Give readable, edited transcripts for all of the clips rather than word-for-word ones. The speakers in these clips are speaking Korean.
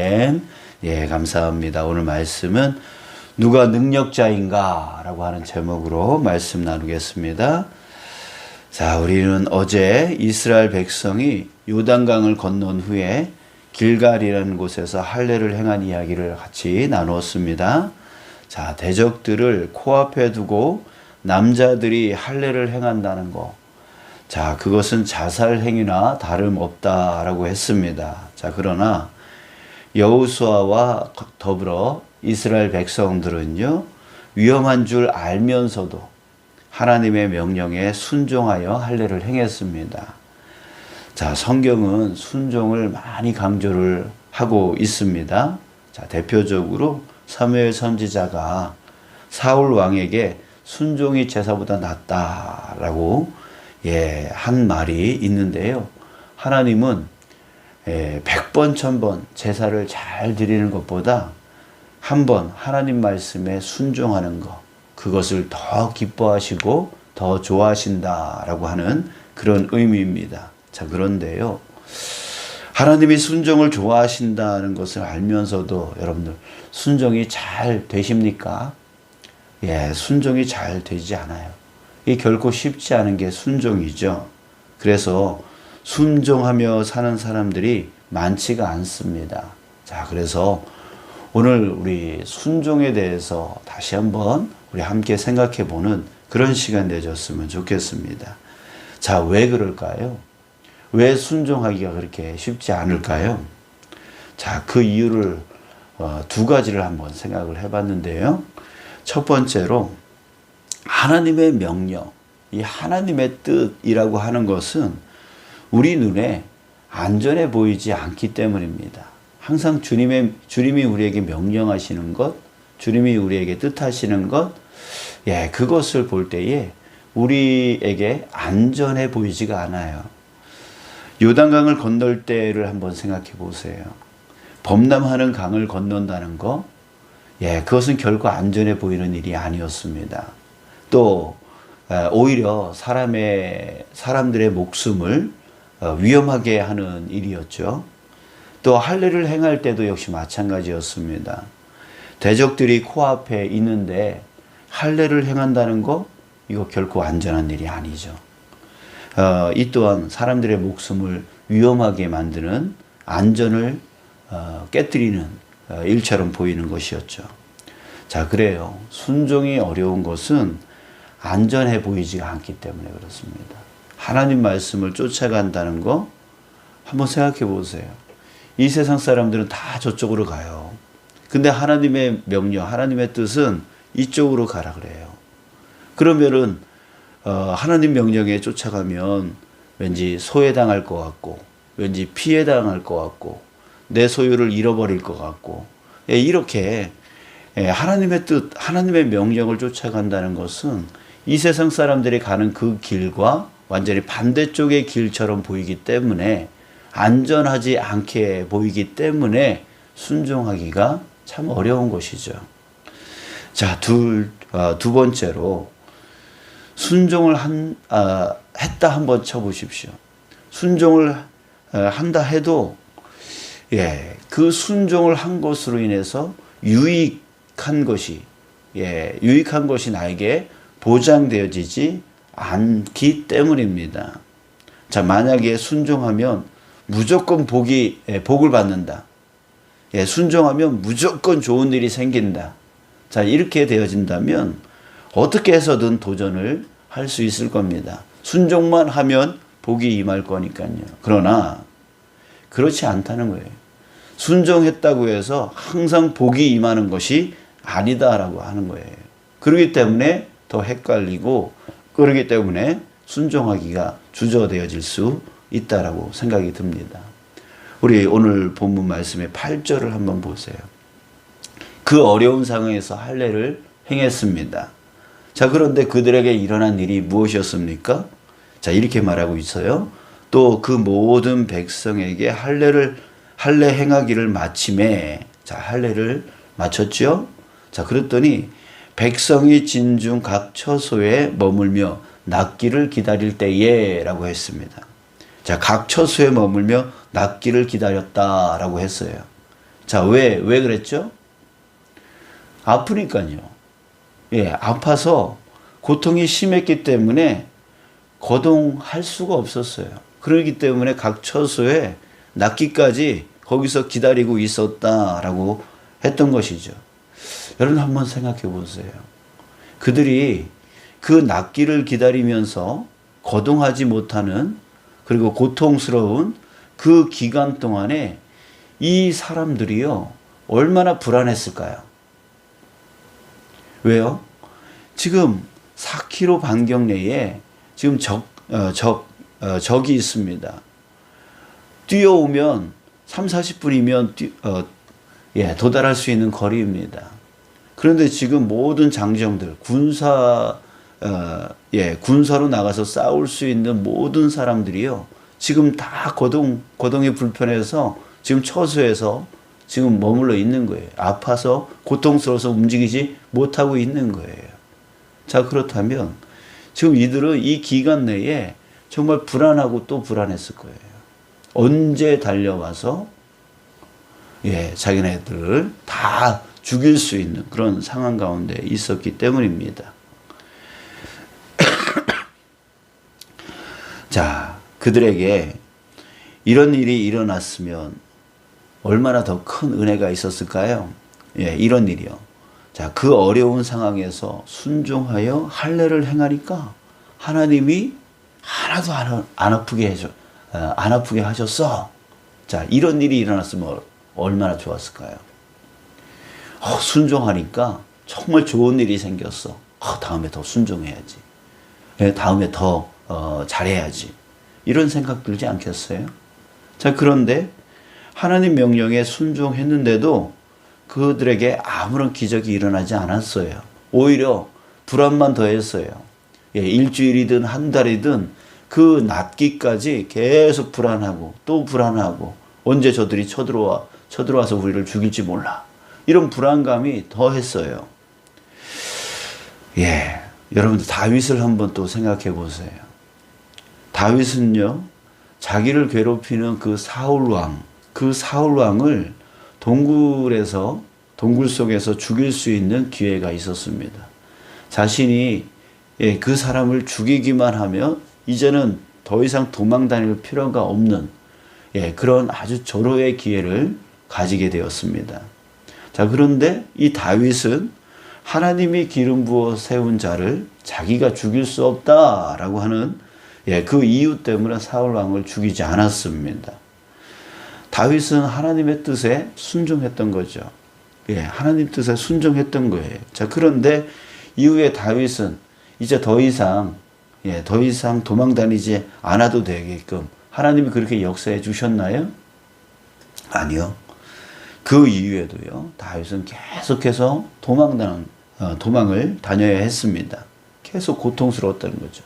예, 감사합니다. 오늘 말씀은 누가 능력자인가 라고 하는 제목으로 말씀 나누겠습니다. 자, 우리는 어제 이스라엘 백성이 요단강을 건넌 후에 길갈이라는 곳에서 할례를 행한 이야기를 같이 나누었습니다. 자, 대적들을 코앞에 두고 남자들이 할례를 행한다는 것. 자, 그것은 자살 행위나 다름없다라고 했습니다. 자, 그러나 여호수아와 더불어 이스라엘 백성들은요, 위험한 줄 알면서도 하나님의 명령에 순종하여 할례를 행했습니다. 자, 성경은 순종을 많이 강조를 하고 있습니다. 자, 대표적으로 사무엘 선지자가 사울 왕에게 순종이 제사보다 낫다라고 한 말이 있는데요. 하나님은 100번, 1000번 제사를 잘 드리는 것보다 한 번 하나님 말씀에 순종하는 것, 그것을 더 기뻐하시고 더 좋아하신다라고 하는 그런 의미입니다. 자, 그런데요, 하나님이 순종을 좋아하신다는 것을 알면서도 여러분들 순종이 잘 되십니까? 순종이 잘 되지 않아요. 이 결코 쉽지 않은 게 순종이죠. 그래서 순종하며 사는 사람들이 많지가 않습니다. 자, 그래서 오늘 우리 순종에 대해서 다시 한번 우리 함께 생각해 보는 그런 시간 내줬으면 좋겠습니다. 자, 왜 그럴까요? 왜 순종하기가 그렇게 쉽지 않을까요? 자, 그 이유를 두 가지를 한번 생각을 해봤는데요. 첫 번째로 하나님의 명령, 이 하나님의 뜻이라고 하는 것은 우리 눈에 안전해 보이지 않기 때문입니다. 항상 주님이 우리에게 명령하시는 것, 주님이 우리에게 뜻하시는 것, 그것을 볼 때에 우리에게 안전해 보이지가 않아요. 요단강을 건널 때를 한번 생각해 보세요. 범람하는 강을 건넌다는 거, 그것은 결코 안전해 보이는 일이 아니었습니다. 또 오히려 사람들의 목숨을 위험하게 하는 일이었죠. 또 할례를 행할 때도 역시 마찬가지였습니다. 대적들이 코앞에 있는데 할례를 행한다는 거, 이거 결코 안전한 일이 아니죠. 이 또한 사람들의 목숨을 위험하게 만드는, 안전을 깨뜨리는 일처럼 보이는 것이었죠. 자, 그래요. 순종이 어려운 것은 안전해 보이지 않기 때문에 그렇습니다. 하나님 말씀을 쫓아간다는 거 한번 생각해 보세요. 이 세상 사람들은 다 저쪽으로 가요. 근데 하나님의 명령, 하나님의 뜻은 이쪽으로 가라 그래요. 그러면은 하나님 명령에 쫓아가면 왠지 소외당할 것 같고, 왠지 피해당할 것 같고, 내 소유를 잃어버릴 것 같고, 이렇게 하나님의 뜻, 하나님의 명령을 쫓아간다는 것은 이 세상 사람들이 가는 그 길과 완전히 반대쪽의 길처럼 보이기 때문에, 안전하지 않게 보이기 때문에 순종하기가 참 어려운 것이죠. 자, 두 번째로 순종을 했다 한번 쳐보십시오. 순종을 한다 해도 그 순종을 한 것으로 인해서 유익한 것이 나에게 보장되어지지 않기 때문입니다. 자, 만약에 순종하면 무조건 복을 받는다. 순종하면 무조건 좋은 일이 생긴다. 자, 이렇게 되어진다면 어떻게 해서든 도전을 할 수 있을 겁니다. 순종만 하면 복이 임할 거니까요. 그러나 그렇지 않다는 거예요. 순종했다고 해서 항상 복이 임하는 것이 아니다라고 하는 거예요. 그렇기 때문에 더 헷갈리고, 그렇기 때문에 순종하기가 주저되어질 수 있다라고 생각이 듭니다. 우리 오늘 본문 말씀의 8절을 한번 보세요. 그 어려운 상황에서 할례를 행했습니다. 자, 그런데 그들에게 일어난 일이 무엇이었습니까? 자, 이렇게 말하고 있어요. 또 그 모든 백성에게 할례 행하기를 마침에, 자, 할례를 마쳤죠. 자, 그랬더니 백성이 진중 각 처소에 머물며 낫기를 기다릴 때에 라고 했습니다. 자, 각 처소에 머물며 낫기를 기다렸다라고 했어요. 자, 왜 그랬죠? 아프니까요. 예, 아파서 고통이 심했기 때문에 거동할 수가 없었어요. 그렇기 때문에 각 처소에 낫기까지 거기서 기다리고 있었다라고 했던 것이죠. 여러분 한번 생각해 보세요. 그들이 그 낫기를 기다리면서 거동하지 못하는 그리고 고통스러운 그 기간 동안에 이 사람들이요 얼마나 불안했을까요? 왜요? 지금 4km 반경 내에 지금 적이 있습니다. 뛰어오면 3, 40분이면 도달할 수 있는 거리입니다. 그런데 지금 모든 장정들, 군사로 나가서 싸울 수 있는 모든 사람들이요. 지금 다 거동이 불편해서 지금 처소에서 지금 머물러 있는 거예요. 아파서 고통스러워서 움직이지 못하고 있는 거예요. 자, 그렇다면 지금 이들은 이 기간 내에 정말 불안하고 또 불안했을 거예요. 언제 달려와서 자기네들을 다 죽일 수 있는 그런 상황 가운데 있었기 때문입니다. 자, 그들에게 이런 일이 일어났으면 얼마나 더 큰 은혜가 있었을까요? 이런 일이요. 자, 그 어려운 상황에서 순종하여 할례를 행하니까 하나님이 하나도 안 아프게 하셨어. 자, 이런 일이 일어났으면 얼마나 좋았을까요? 순종하니까 정말 좋은 일이 생겼어. 다음에 더 순종해야지. 다음에 더 잘해야지. 이런 생각 들지 않겠어요? 자, 그런데 하나님 명령에 순종했는데도 그들에게 아무런 기적이 일어나지 않았어요. 오히려 불안만 더했어요. 일주일이든 한 달이든 그 낫기까지 계속 불안하고 또 불안하고 언제 저들이 쳐들어와서 우리를 죽일지 몰라. 이런 불안감이 더했어요. 여러분들 다윗을 한번 또 생각해 보세요. 다윗은요, 자기를 괴롭히는 그 사울 왕을 동굴 속에서 죽일 수 있는 기회가 있었습니다. 자신이 그 사람을 죽이기만 하면 이제는 더 이상 도망 다닐 필요가 없는 그런 아주 절호의 기회를 가지게 되었습니다. 자, 그런데 이 다윗은 하나님이 기름 부어 세운 자를 자기가 죽일 수 없다라고 하는 그 이유 때문에 사울 왕을 죽이지 않았습니다. 다윗은 하나님의 뜻에 순종했던 거죠. 하나님 뜻에 순종했던 거예요. 자, 그런데 이후에 다윗은 이제 더 이상 도망 다니지 않아도 되게끔 하나님이 그렇게 역사해 주셨나요? 아니요. 그 이후에도요, 다윗은 계속해서 도망을 다녀야 했습니다. 계속 고통스러웠다는 거죠.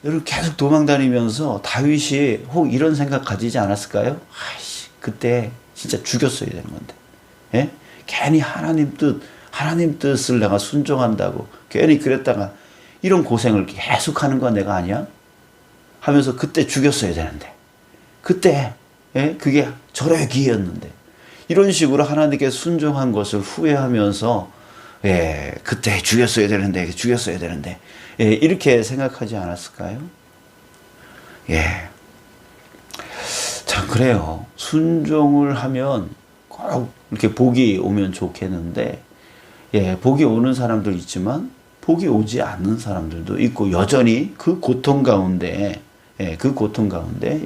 여러분 계속 도망 다니면서 다윗이 혹 이런 생각 가지지 않았을까요? 그때 진짜 죽였어야 되는 건데. 괜히 하나님 뜻을 내가 순종한다고 괜히 그랬다가 이런 고생을 계속 하는 건 내가 아니야? 하면서 그때 죽였어야 되는데. 그때 그게 절호의 기회였는데. 이런 식으로 하나님께 순종한 것을 후회하면서 그때 죽였어야 되는데 이렇게 생각하지 않았을까요? 참 그래요. 순종을 하면 꼭 이렇게 복이 오면 좋겠는데 복이 오는 사람도 있지만 복이 오지 않는 사람들도 있고 여전히 그 고통 가운데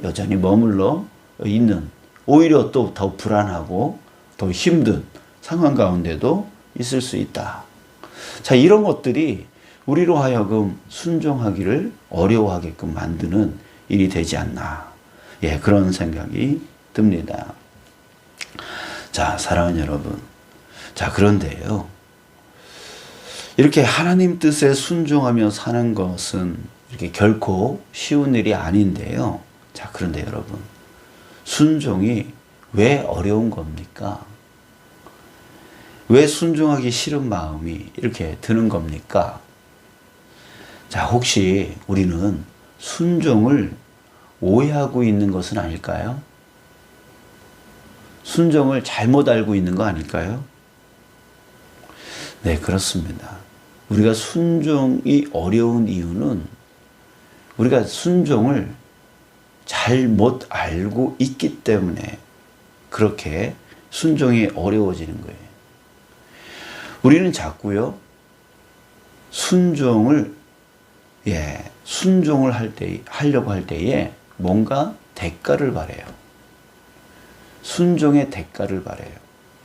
여전히 머물러 있는 오히려 또 더 불안하고 더 힘든 상황 가운데도 있을 수 있다. 자, 이런 것들이 우리로 하여금 순종하기를 어려워하게끔 만드는 일이 되지 않나. 그런 생각이 듭니다. 자, 사랑하는 여러분. 자, 그런데요. 이렇게 하나님 뜻에 순종하며 사는 것은 이렇게 결코 쉬운 일이 아닌데요. 자, 그런데 여러분. 순종이 왜 어려운 겁니까? 왜 순종하기 싫은 마음이 이렇게 드는 겁니까? 자, 혹시 우리는 순종을 오해하고 있는 것은 아닐까요? 순종을 잘못 알고 있는 거 아닐까요? 네, 그렇습니다. 우리가 순종이 어려운 이유는 우리가 순종을 잘못 알고 있기 때문에 그렇게 순종이 어려워지는 거예요. 우리는 자꾸요, 순종을 하려고 할 때에 뭔가 대가를 바라요. 순종의 대가를 바라요.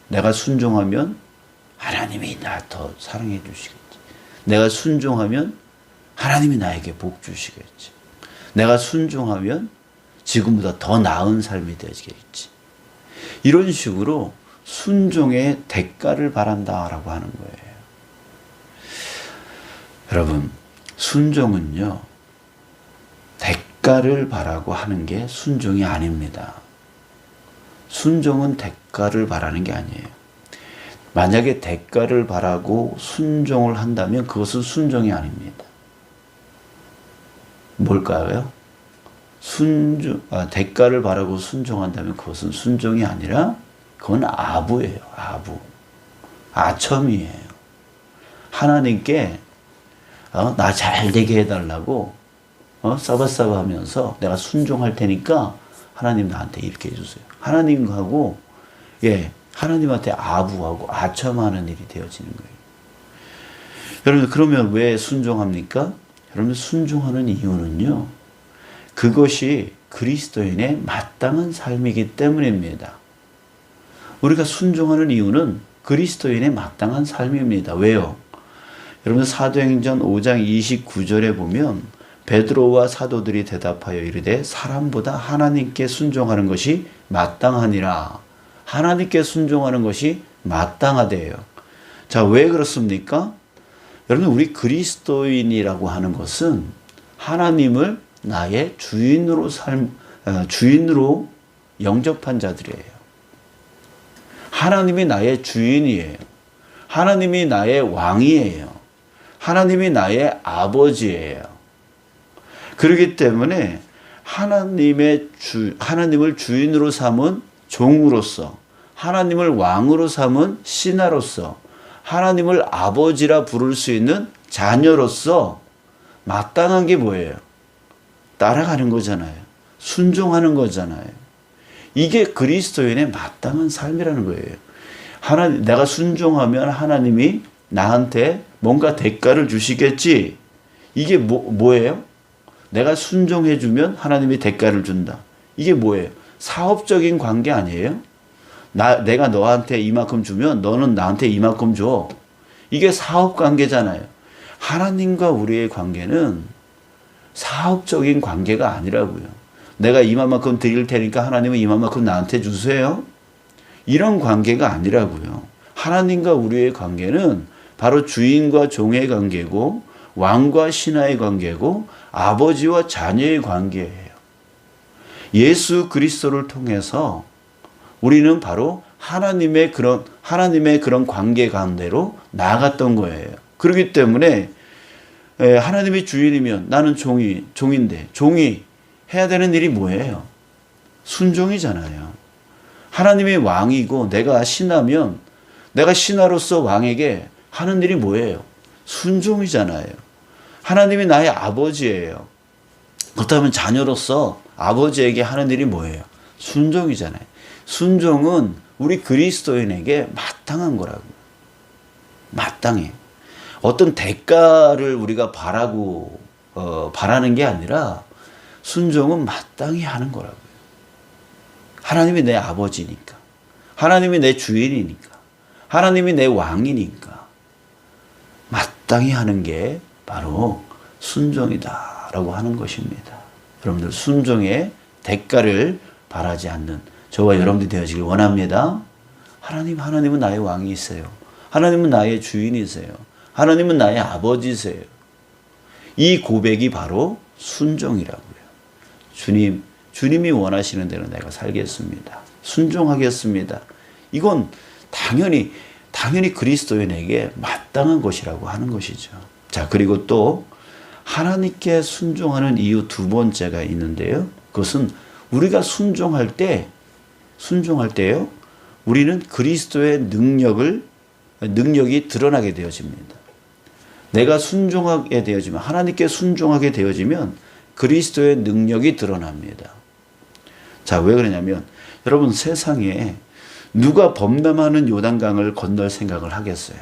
내가 순종하면 하나님이 나 더 사랑해 주시겠지. 내가 순종하면 하나님이 나에게 복 주시겠지. 내가 순종하면 지금보다 더 나은 삶이 되어지겠지. 이런 식으로 순종의 대가를 바란다라고 하는 거예요. 여러분, 순종은요, 대가를 바라고 하는 게 순종이 아닙니다. 순종은 대가를 바라는 게 아니에요. 만약에 대가를 바라고 순종을 한다면 그것은 순종이 아닙니다. 뭘까요? 대가를 바라고 순종한다면 그것은 순종이 아니라 그건 아부예요. 아첨이에요. 하나님께 나 잘 되게 해달라고 싸바싸바 하면서 내가 순종할 테니까 하나님 나한테 이렇게 해주세요. 하나님하고 하나님한테 아부하고 아첨하는 일이 되어지는 거예요. 여러분, 그러면 왜 순종합니까? 여러분, 순종하는 이유는요, 그것이 그리스도인의 마땅한 삶이기 때문입니다. 우리가 순종하는 이유는 그리스도인의 마땅한 삶입니다. 왜요? 여러분, 사도행전 5장 29절에 보면 베드로와 사도들이 대답하여 이르되 사람보다 하나님께 순종하는 것이 마땅하니라. 하나님께 순종하는 것이 마땅하대요. 자, 왜 그렇습니까? 여러분, 우리 그리스도인이라고 하는 것은 하나님을 나의 주인으로 영접한 자들이에요. 하나님이 나의 주인이에요. 하나님이 나의 왕이에요. 하나님이 나의 아버지예요. 그렇기 때문에 하나님을 주인으로 삼은 종으로서, 하나님을 왕으로 삼은 신하로서, 하나님을 아버지라 부를 수 있는 자녀로서 마땅한 게 뭐예요? 따라가는 거잖아요. 순종하는 거잖아요. 이게 그리스도인의 마땅한 삶이라는 거예요. 내가 순종하면 하나님이 나한테 뭔가 대가를 주시겠지. 이게 뭐예요? 내가 순종해주면 하나님이 대가를 준다. 이게 뭐예요? 사업적인 관계 아니에요? 내가 너한테 이만큼 주면 너는 나한테 이만큼 줘. 이게 사업 관계잖아요. 하나님과 우리의 관계는 사업적인 관계가 아니라고요. 내가 이만큼 드릴 테니까 하나님은 이만큼 나한테 주세요. 이런 관계가 아니라고요. 하나님과 우리의 관계는 바로 주인과 종의 관계고, 왕과 신하의 관계고, 아버지와 자녀의 관계예요. 예수 그리스도를 통해서 우리는 바로 하나님의 그런 관계 가운데로 나아갔던 거예요. 그렇기 때문에 하나님이 주인이면 나는 종인데 종이 해야 되는 일이 뭐예요? 순종이잖아요. 하나님이 왕이고 내가 신하면 내가 신하로서 왕에게 하는 일이 뭐예요? 순종이잖아요. 하나님이 나의 아버지예요. 그렇다면 자녀로서 아버지에게 하는 일이 뭐예요? 순종이잖아요. 순종은 우리 그리스도인에게 마땅한 거라고요. 마땅해. 어떤 대가를 우리가 바라는 게 아니라 순종은 마땅히 하는 거라고요. 하나님이 내 아버지니까. 하나님이 내 주인이니까. 하나님이 내 왕이니까. 마땅히 하는 게 바로 순종이다라고 하는 것입니다. 여러분들 순종의 대가를 바라지 않는 저와 여러분들이 되어지길 원합니다. 하나님은 나의 왕이세요. 하나님은 나의 주인이세요. 하나님은 나의 아버지세요. 이 고백이 바로 순종이라고요. 주님이 원하시는 대로 내가 살겠습니다. 순종하겠습니다. 이건 당연히 그리스도인에게 마땅한 것이라고 하는 것이죠. 자, 그리고 또 하나님께 순종하는 이유 두 번째가 있는데요. 그것은 우리가 순종할 때요. 우리는 그리스도의 능력이 드러나게 되어집니다. 내가 순종하게 되어지면, 하나님께 순종하게 되어지면 그리스도의 능력이 드러납니다. 자, 왜 그러냐면 여러분, 세상에 누가 범람하는 요단강을 건널 생각을 하겠어요?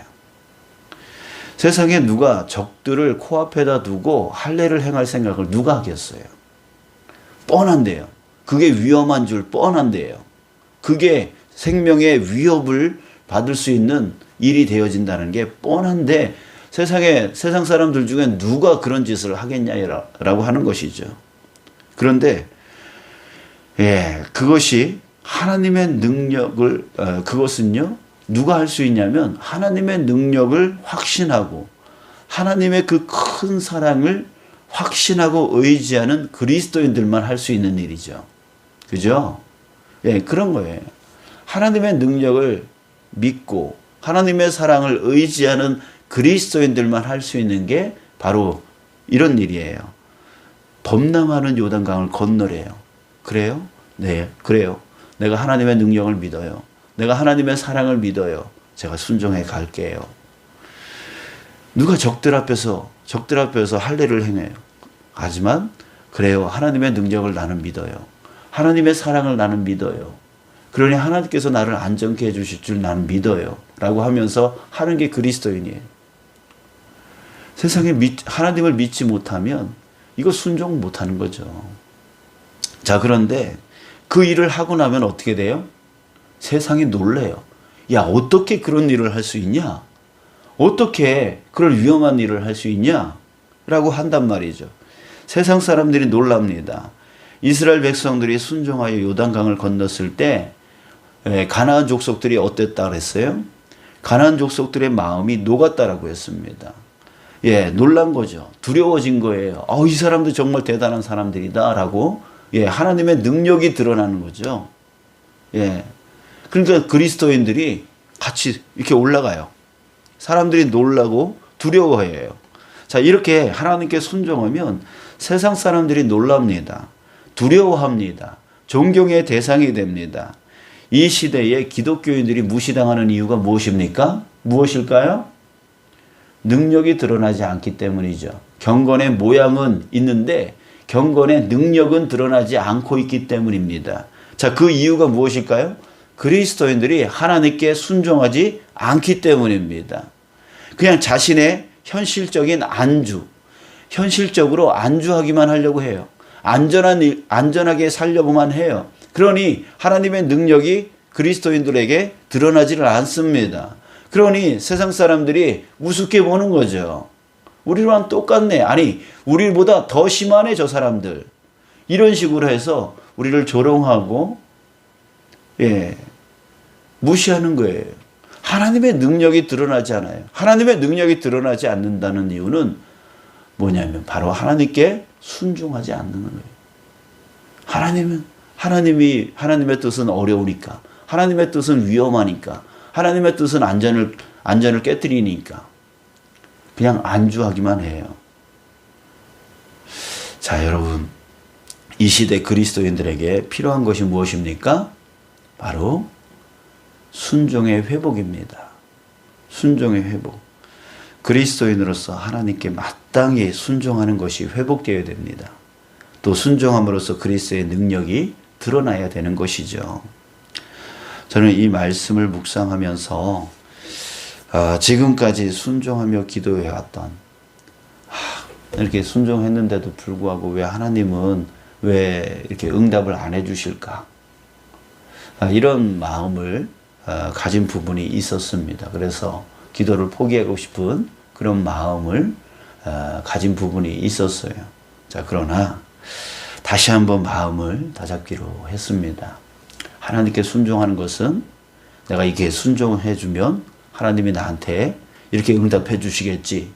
세상에 누가 적들을 코앞에다 두고 할례를 행할 생각을 누가 하겠어요? 뻔한데요. 그게 위험한 줄 뻔한데요. 그게 생명의 위협을 받을 수 있는 일이 되어진다는 게 뻔한데 세상 사람들 중에 누가 그런 짓을 하겠냐라고 하는 것이죠. 그런데 그것이 하나님의 능력을 그것은요, 누가 할 수 있냐면 하나님의 능력을 확신하고 하나님의 그 큰 사랑을 확신하고 의지하는 그리스도인들만 할 수 있는 일이죠. 그죠? 그런 거예요. 하나님의 능력을 믿고 하나님의 사랑을 의지하는 그리스도인들만 할 수 있는 게 바로 이런 일이에요. 범람하는 요단강을 건너래요. 그래요? 네, 그래요. 내가 하나님의 능력을 믿어요. 내가 하나님의 사랑을 믿어요. 제가 순종해 갈게요. 누가 적들 앞에서 할례를 행해요. 하지만 그래요. 하나님의 능력을 나는 믿어요. 하나님의 사랑을 나는 믿어요. 그러니 하나님께서 나를 안전케 해주실 줄 나는 믿어요. 라고 하면서 하는 게 그리스도인이에요. 세상에 하나님을 믿지 못하면 이거 순종 못하는 거죠. 자, 그런데 그 일을 하고 나면 어떻게 돼요? 세상이 놀래요. 야, 어떻게 그런 일을 할 수 있냐? 어떻게 그런 위험한 일을 할 수 있냐? 라고 한단 말이죠. 세상 사람들이 놀랍니다. 이스라엘 백성들이 순종하여 요단강을 건넜을 때 가나안 족속들이 어땠다 그랬어요? 가나안 족속들의 마음이 녹았다라고 했습니다. 놀란 거죠. 두려워진 거예요. 이 사람들 정말 대단한 사람들이다라고 하나님의 능력이 드러나는 거죠. 그러니까 그리스도인들이 같이 이렇게 올라가요. 사람들이 놀라고 두려워해요. 자, 이렇게 하나님께 순종하면 세상 사람들이 놀랍니다. 두려워합니다. 존경의 대상이 됩니다. 이 시대에 기독교인들이 무시당하는 이유가 무엇입니까? 무엇일까요? 능력이 드러나지 않기 때문이죠. 경건의 모양은 있는데 경건의 능력은 드러나지 않고 있기 때문입니다. 자, 그 이유가 무엇일까요? 그리스도인들이 하나님께 순종하지 않기 때문입니다. 그냥 자신의 현실적인 현실적으로 안주하기만 하려고 해요. 안전하게 살려고만 해요. 그러니 하나님의 능력이 그리스도인들에게 드러나지를 않습니다. 그러니 세상 사람들이 우습게 보는 거죠. 우리랑 똑같네. 아니, 우리보다 더 심하네, 저 사람들. 이런 식으로 해서 우리를 조롱하고, 무시하는 거예요. 하나님의 능력이 드러나지 않아요. 하나님의 능력이 드러나지 않는다는 이유는 뭐냐면 바로 하나님께 순종하지 않는 거예요. 하나님의 뜻은 어려우니까, 하나님의 뜻은 위험하니까, 하나님의 뜻은 안전을 깨뜨리니까 그냥 안주하기만 해요. 자, 여러분, 이 시대 그리스도인들에게 필요한 것이 무엇입니까? 바로 순종의 회복입니다. 순종의 회복. 그리스도인으로서 하나님께 마땅히 순종하는 것이 회복되어야 됩니다. 또 순종함으로써 그리스도의 능력이 드러나야 되는 것이죠. 저는 이 말씀을 묵상하면서 지금까지 순종하며 기도해왔던, 이렇게 순종했는데도 불구하고 왜 하나님은 왜 이렇게 응답을 안 해주실까? 이런 마음을 가진 부분이 있었습니다. 그래서 기도를 포기하고 싶은 그런 마음을 가진 부분이 있었어요. 자, 그러나 다시 한번 마음을 다잡기로 했습니다. 하나님께 순종하는 것은 내가 이게 순종해주면 하나님이 나한테 이렇게 응답해 주시겠지.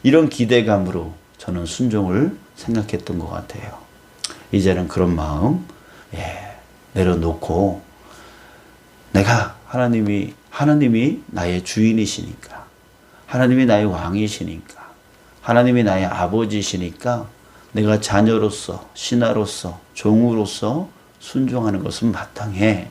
이런 기대감으로 저는 순종을 생각했던 것 같아요. 이제는 그런 마음 내려놓고 내가 하나님이 나의 주인이시니까, 하나님이 나의 왕이시니까, 하나님이 나의 아버지시니까 내가 자녀로서, 신하로서, 종으로서 순종하는 것은 마땅해.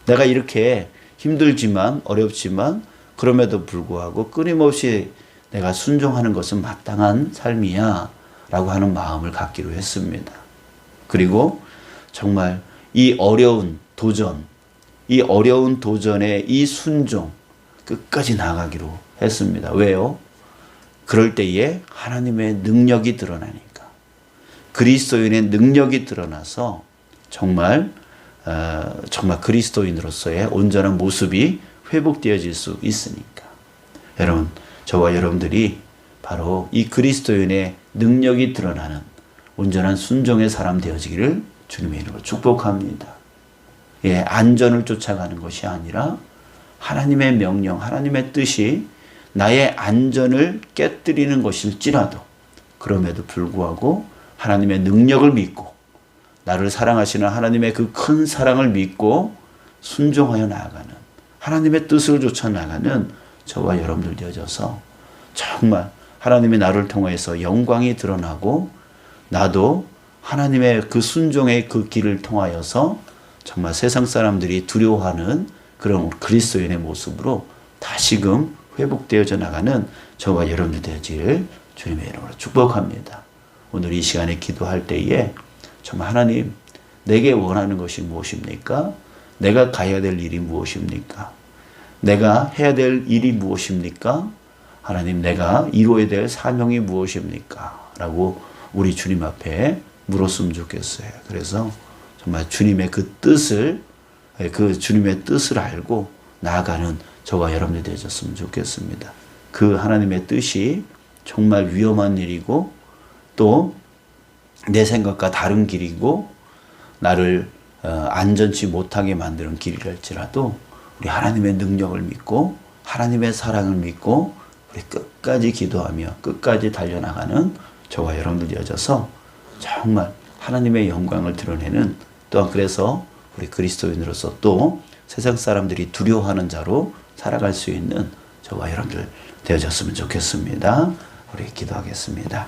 내가 이렇게 힘들지만 어렵지만 그럼에도 불구하고 끊임없이 내가 순종하는 것은 마땅한 삶이야 라고 하는 마음을 갖기로 했습니다. 그리고 정말 이 어려운 도전에 이 순종 끝까지 나가기로 했습니다. 왜요? 그럴 때에 하나님의 능력이 드러나니까. 그리스도인의 능력이 드러나서 정말 그리스도인으로서의 온전한 모습이 회복되어질 수 있으니까. 여러분, 저와 여러분들이 바로 이 그리스도인의 능력이 드러나는 온전한 순종의 사람 되어지기를 주님의 이름으로 축복합니다. 예, 안전을 쫓아가는 것이 아니라 하나님의 명령, 하나님의 뜻이 나의 안전을 깨뜨리는 것일지라도 그럼에도 불구하고 하나님의 능력을 믿고 나를 사랑하시는 하나님의 그 큰 사랑을 믿고 순종하여 나아가는 하나님의 뜻을 쫓아 나가는 저와 여러분들 되어져서 정말 하나님이 나를 통해서 영광이 드러나고 나도 하나님의 그 순종의 그 길을 통하여서 정말 세상 사람들이 두려워하는 그런 그리스도인의 모습으로 다시금 회복되어져 나가는 저와 여러분들 되어지기를 주님의 이름으로 축복합니다. 오늘 이 시간에 기도할 때에 정말 하나님, 내게 원하는 것이 무엇입니까? 내가 가야 될 일이 무엇입니까? 내가 해야 될 일이 무엇입니까? 하나님, 내가 이루어야 될 사명이 무엇입니까? 라고 우리 주님 앞에 물었으면 좋겠어요. 그래서 정말 주님의 그 뜻을 알고 나아가는 저와 여러분들 되셨으면 좋겠습니다. 그 하나님의 뜻이 정말 위험한 일이고 또 내 생각과 다른 길이고 나를 안전치 못하게 만드는 길이랄지라도 우리 하나님의 능력을 믿고 하나님의 사랑을 믿고 우리 끝까지 기도하며 끝까지 달려나가는 저와 여러분들 되어져서 정말 하나님의 영광을 드러내는 또한 그래서 우리 그리스도인으로서 또 세상 사람들이 두려워하는 자로 살아갈 수 있는 저와 여러분들 되어졌으면 좋겠습니다. 우리 기도하겠습니다.